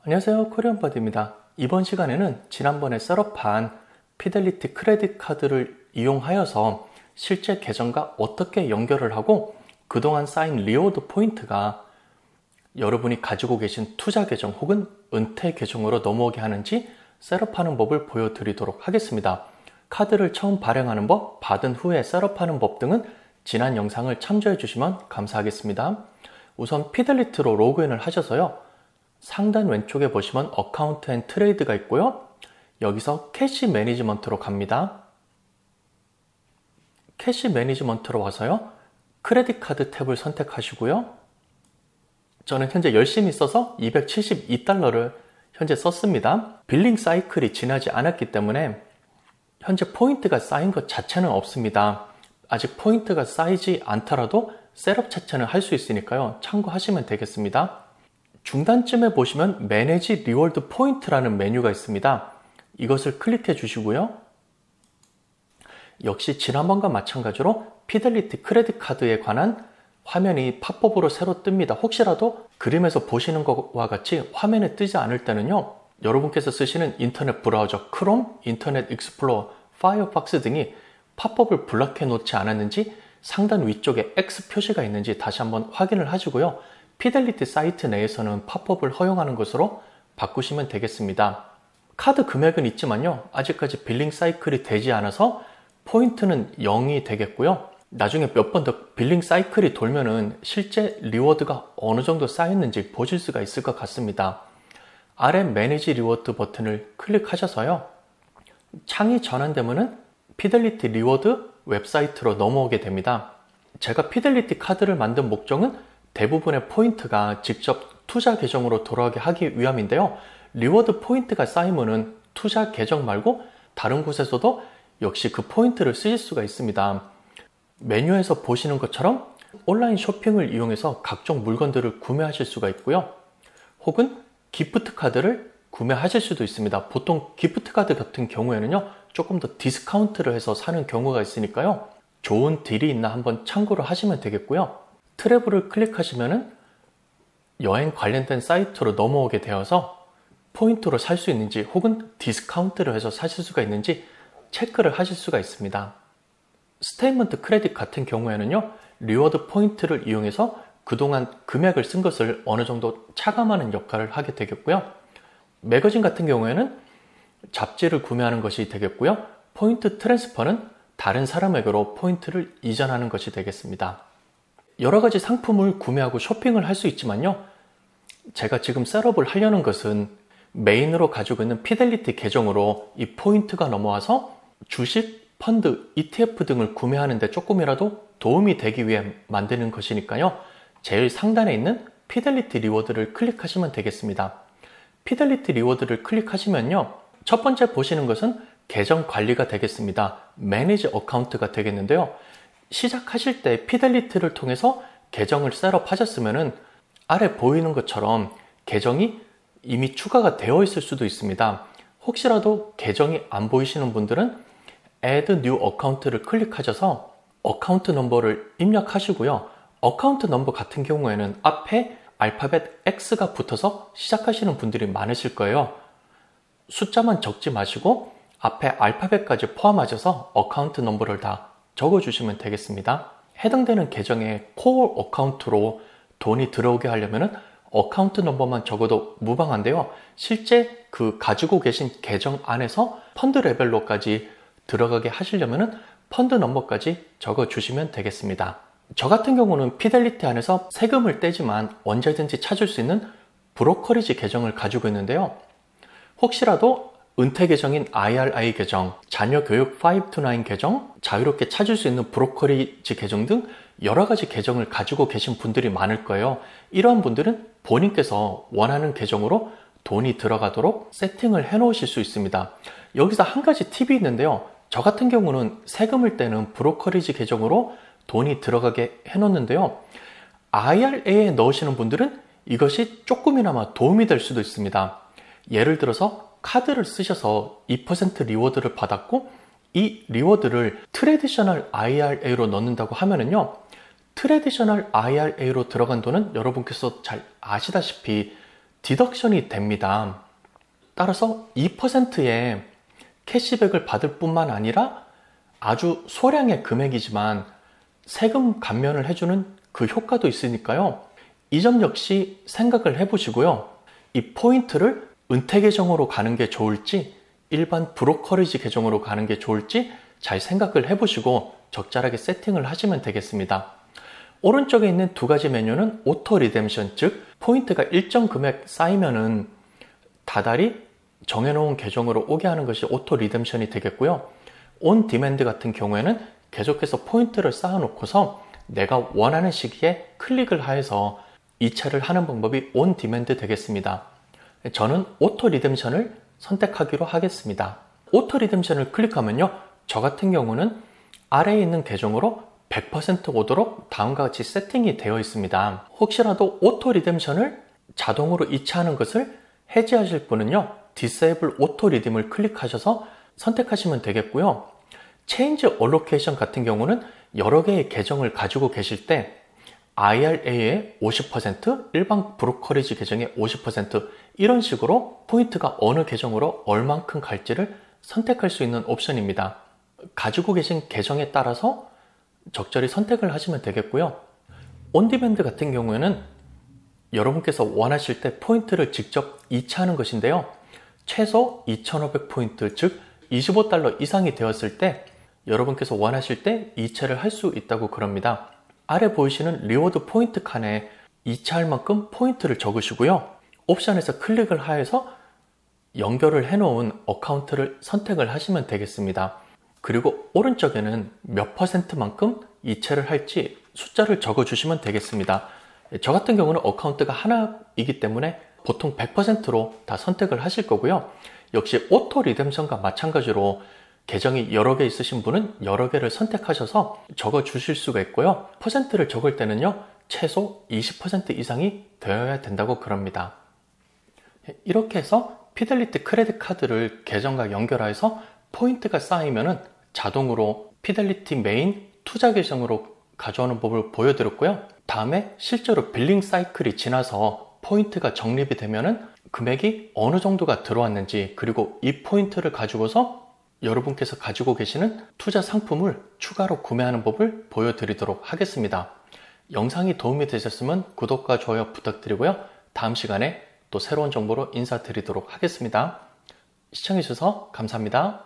안녕하세요, 코리안버드입니다. 이번 시간에는 지난번에 셋업한 피델리티 크레딧 카드를 이용하여서 실제 계정과 어떻게 연결을 하고 그동안 쌓인 리워드 포인트가 여러분이 가지고 계신 투자 계정 혹은 은퇴 계정으로 넘어오게 하는지 셋업하는 법을 보여드리도록 하겠습니다. 카드를 처음 발행하는 법, 받은 후에 셋업하는 법 등은 지난 영상을 참조해 주시면 감사하겠습니다. 우선 피델리티로 로그인을 하셔서요. 상단 왼쪽에 보시면 어카운트 앤 트레이드가 있고요. 여기서 캐시 매니지먼트로 갑니다. 캐시 매니지먼트로 와서요. 크레딧 카드 탭을 선택하시고요. 저는 현재 열심히 써서 272달러를 현재 썼습니다. 빌링 사이클이 지나지 않았기 때문에 현재 포인트가 쌓인 것 자체는 없습니다. 아직 포인트가 쌓이지 않더라도 셋업 자체는 할 수 있으니까요. 참고하시면 되겠습니다. 중단쯤에 보시면 매니지 리워드 포인트라는 메뉴가 있습니다. 이것을 클릭해 주시고요. 역시 지난번과 마찬가지로 피델리티 크레딧 카드에 관한 화면이 팝업으로 새로 뜹니다. 혹시라도 그림에서 보시는 것과 같이 화면에 뜨지 않을 때는요. 여러분께서 쓰시는 인터넷 브라우저 크롬, 인터넷 익스플로러, 파이어폭스 등이 팝업을 블럭해 놓지 않았는지 상단 위쪽에 X 표시가 있는지 다시 한번 확인을 하시고요. 피델리티 사이트 내에서는 팝업을 허용하는 것으로 바꾸시면 되겠습니다. 카드 금액은 있지만요. 아직까지 빌링 사이클이 되지 않아서 포인트는 0이 되겠고요. 나중에 몇 번 더 빌링 사이클이 돌면은 실제 리워드가 어느 정도 쌓였는지 보실 수가 있을 것 같습니다. 아래 매니지 리워드 버튼을 클릭하셔서요. 창이 전환되면은 피델리티 리워드 웹사이트로 넘어오게 됩니다. 제가 피델리티 카드를 만든 목적은 대부분의 포인트가 직접 투자 계정으로 돌아가게 하기 위함인데요. 리워드 포인트가 쌓이면은 투자 계정 말고 다른 곳에서도 역시 그 포인트를 쓰실 수가 있습니다. 메뉴에서 보시는 것처럼 온라인 쇼핑을 이용해서 각종 물건들을 구매하실 수가 있고요. 혹은 기프트 카드를 구매하실 수도 있습니다. 보통 기프트 카드 같은 경우에는요. 조금 더 디스카운트를 해서 사는 경우가 있으니까요. 좋은 딜이 있나 한번 참고를 하시면 되겠고요. 트래블을 클릭하시면은 여행 관련된 사이트로 넘어오게 되어서 포인트로 살 수 있는지 혹은 디스카운트를 해서 사실 수가 있는지 체크를 하실 수가 있습니다. 스테이트먼트 크레딧 같은 경우에는요. 리워드 포인트를 이용해서 그동안 금액을 쓴 것을 어느 정도 차감하는 역할을 하게 되겠고요. 매거진 같은 경우에는 잡지를 구매하는 것이 되겠고요. 포인트 트랜스퍼는 다른 사람에게로 포인트를 이전하는 것이 되겠습니다. 여러 가지 상품을 구매하고 쇼핑을 할 수 있지만요. 제가 지금 셋업을 하려는 것은 메인으로 가지고 있는 피델리티 계정으로 이 포인트가 넘어와서 주식, 펀드, ETF 등을 구매하는 데 조금이라도 도움이 되기 위해 만드는 것이니까요. 제일 상단에 있는 피델리티 리워드를 클릭하시면 되겠습니다. 피델리티 리워드를 클릭하시면요. 첫 번째 보시는 것은 계정 관리가 되겠습니다. 매니지 어카운트가 되겠는데요. 시작하실 때 피델리티를 통해서 계정을 셋업하셨으면은 아래 보이는 것처럼 계정이 이미 추가가 되어 있을 수도 있습니다. 혹시라도 계정이 안 보이시는 분들은 Add New Account를 클릭하셔서 어카운트 넘버를 입력하시고요. 어카운트 넘버 같은 경우에는 앞에 알파벳 X가 붙어서 시작하시는 분들이 많으실 거예요. 숫자만 적지 마시고 앞에 알파벳까지 포함하셔서 어카운트 넘버를 다 적어주시면 되겠습니다. 해당되는 계정의 코어 어카운트로 돈이 들어오게 하려면 어카운트 넘버만 적어도 무방한데요. 실제 그 가지고 계신 계정 안에서 펀드 레벨로까지 들어가게 하시려면 펀드 넘버까지 적어주시면 되겠습니다. 저 같은 경우는 피델리티 안에서 세금을 떼지만 언제든지 찾을 수 있는 브로커리지 계정을 가지고 있는데요. 혹시라도 은퇴 계정인 IRA 계정, 자녀 교육 5-9 계정, 자유롭게 찾을 수 있는 브로커리지 계정 등 여러 가지 계정을 가지고 계신 분들이 많을 거예요. 이러한 분들은 본인께서 원하는 계정으로 돈이 들어가도록 세팅을 해 놓으실 수 있습니다. 여기서 한 가지 팁이 있는데요. 저 같은 경우는 세금을 떼는 브로커리지 계정으로 돈이 들어가게 해 놓는데요. IRA에 넣으시는 분들은 이것이 조금이나마 도움이 될 수도 있습니다. 예를 들어서 카드를 쓰셔서 2% 리워드를 받았고 이 리워드를 트래디셔널 IRA로 넣는다고 하면은요. 트래디셔널 IRA로 들어간 돈은 여러분께서 잘 아시다시피 디덕션이 됩니다. 따라서 2%의 캐시백을 받을 뿐만 아니라 아주 소량의 금액이지만 세금 감면을 해주는 그 효과도 있으니까요. 이 점 역시 생각을 해보시고요. 이 포인트를 은퇴 계정으로 가는 게 좋을지 일반 브로커리지 계정으로 가는 게 좋을지 잘 생각을 해보시고 적절하게 세팅을 하시면 되겠습니다. 오른쪽에 있는 두 가지 메뉴는 오토 리뎀션, 즉 포인트가 일정 금액 쌓이면은 다달이 정해놓은 계정으로 오게 하는 것이 오토 리뎀션이 되겠고요. 온 디맨드 같은 경우에는 계속해서 포인트를 쌓아놓고서 내가 원하는 시기에 클릭을 하여서 이체를 하는 방법이 온 디맨드 되겠습니다. 저는 오토 리뎀션을 선택하기로 하겠습니다. 오토 리뎀션을 클릭하면요, 저 같은 경우는 아래에 있는 계정으로 100% 오도록 다음과 같이 세팅이 되어 있습니다. 혹시라도 오토 리뎀션을 자동으로 이체하는 것을 해제하실 분은요, Disable Auto Redeem을 클릭하셔서 선택하시면 되겠고요. Change Allocation 같은 경우는 여러 개의 계정을 가지고 계실 때 IRA의 50%, 일반 브로커리지 계정의 50% 이런 식으로 포인트가 어느 계정으로 얼만큼 갈지를 선택할 수 있는 옵션입니다. 가지고 계신 계정에 따라서 적절히 선택을 하시면 되겠고요. 온디맨드 같은 경우에는 여러분께서 원하실 때 포인트를 직접 이체하는 것인데요. 최소 2,500포인트, 즉 $25 이상이 되었을 때 여러분께서 원하실 때 이체를 할 수 있다고 그럽니다. 아래 보이시는 리워드 포인트 칸에 이체할 만큼 포인트를 적으시고요. 옵션에서 클릭을 하여서 연결을 해놓은 어카운트를 선택을 하시면 되겠습니다. 그리고 오른쪽에는 몇 %만큼 이체를 할지 숫자를 적어주시면 되겠습니다. 저 같은 경우는 어카운트가 하나이기 때문에 보통 100%로 다 선택을 하실 거고요. 역시 오토 리뎀션과 마찬가지로 계정이 여러 개 있으신 분은 여러 개를 선택하셔서 적어 주실 수가 있고요. 퍼센트를 적을 때는요, 최소 20% 이상이 되어야 된다고 그럽니다. 이렇게 해서 피델리티 크레딧 카드를 계정과 연결해서 포인트가 쌓이면은 자동으로 피델리티 메인 투자 계정으로 가져오는 법을 보여드렸고요. 다음에 실제로 빌링 사이클이 지나서 포인트가 적립이 되면은 금액이 어느 정도가 들어왔는지, 그리고 이 포인트를 가지고서 여러분께서 가지고 계시는 투자 상품을 추가로 구매하는 법을 보여드리도록 하겠습니다. 영상이 도움이 되셨으면 구독과 좋아요 부탁드리고요. 다음 시간에 또 새로운 정보로 인사드리도록 하겠습니다. 시청해주셔서 감사합니다.